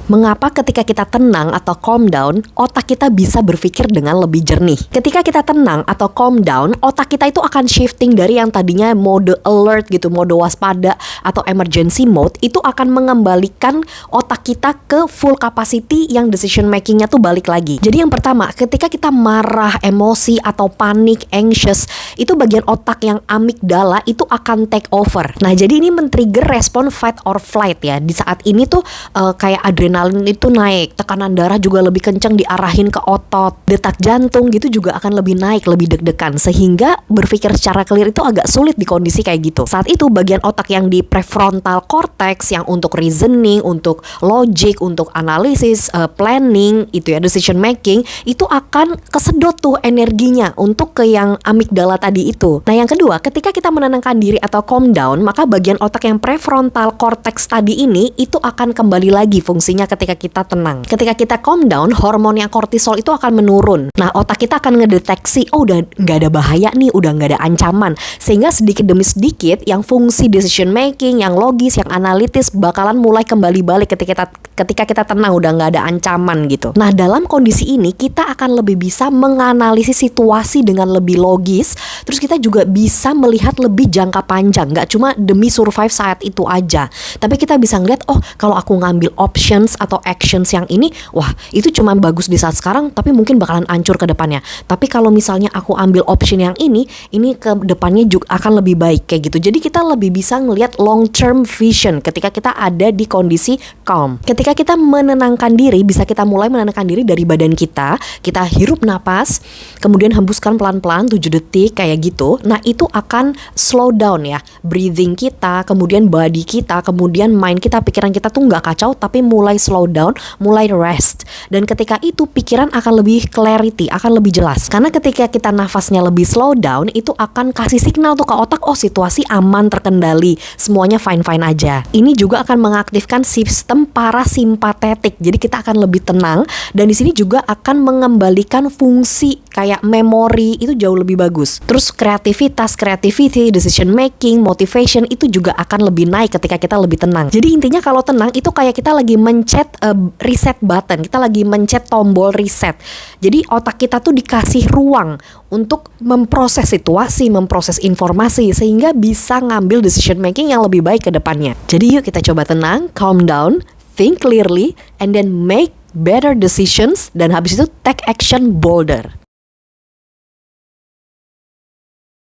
Mengapa ketika kita tenang atau calm down, otak kita bisa berpikir dengan lebih jernih? Ketika kita tenang atau calm down, otak kita itu akan shifting dari yang tadinya mode alert gitu, mode waspada atau emergency mode, itu akan mengembalikan otak kita ke full capacity yang decision makingnya tuh balik lagi. Jadi yang pertama, ketika kita marah, emosi atau panik, anxious, itu bagian otak yang amigdala itu akan take over. Nah, jadi ini men-trigger respon fight or flight ya. Di saat ini tuh kayak adrenalin itu naik, tekanan darah juga lebih kencang diarahin ke otot, detak jantung gitu juga akan lebih naik, lebih deg-degan, sehingga berpikir secara clear itu agak sulit di kondisi kayak gitu. Saat itu bagian otak yang di prefrontal cortex yang untuk reasoning, untuk logic, untuk analisis, planning itu ya, decision making, itu akan kesedot tuh energinya untuk ke yang amigdala tadi itu. Nah, yang kedua, ketika kita menenangkan diri atau calm down, maka bagian otak yang prefrontal cortex tadi ini itu akan kembali lagi fungsinya ketika kita tenang. Ketika kita calm down, hormon yang kortisol itu akan menurun. Nah, otak kita akan ngedeteksi, oh udah nggak ada bahaya nih, udah nggak ada ancaman. Sehingga sedikit demi sedikit yang fungsi decision making, yang logis, yang analitis bakalan mulai kembali balik ketika kita tenang, udah nggak ada ancaman gitu. Nah, dalam kondisi ini kita akan lebih bisa menganalisis situasi dengan lebih logis. Terus kita juga bisa melihat lebih jangka panjang, nggak cuma demi survive saat itu aja. Tapi kita bisa ngeliat, oh kalau aku ngambil options atau actions yang ini, wah itu cuma bagus di saat sekarang, tapi mungkin bakalan hancur ke depannya. Tapi kalau misalnya aku ambil option yang ini ke depannya juga akan lebih baik kayak gitu. Jadi kita lebih bisa ngelihat long term vision ketika kita ada di kondisi calm. Ketika kita menenangkan diri, bisa kita mulai menenangkan diri dari badan kita. Kita hirup napas, kemudian hembuskan pelan-pelan 7 detik kayak gitu. Nah, itu akan slow down ya breathing kita, kemudian body kita, kemudian mind kita, pikiran kita tuh nggak kacau, tapi mulai slow down, mulai rest. Dan ketika itu pikiran akan lebih clarity, akan lebih jelas. Karena ketika kita nafasnya lebih slow down, itu akan kasih signal tuh ke otak, oh situasi aman, terkendali, semuanya fine-fine aja. Ini juga akan mengaktifkan sistem parasimpatetik. Jadi kita akan lebih tenang, dan di sini juga akan mengembalikan fungsi kayak memori itu jauh lebih bagus. Terus kreativitas, creativity, decision making, motivation itu juga akan lebih naik ketika kita lebih tenang. Jadi intinya kalau tenang itu kayak kita lagi mencet reset button, kita lagi mencet tombol reset. Jadi otak kita tuh dikasih ruang untuk memproses situasi, memproses informasi, sehingga bisa ngambil decision making yang lebih baik ke depannya. Jadi yuk kita coba tenang, calm down, think clearly, and then make better decisions, dan habis itu take action bolder.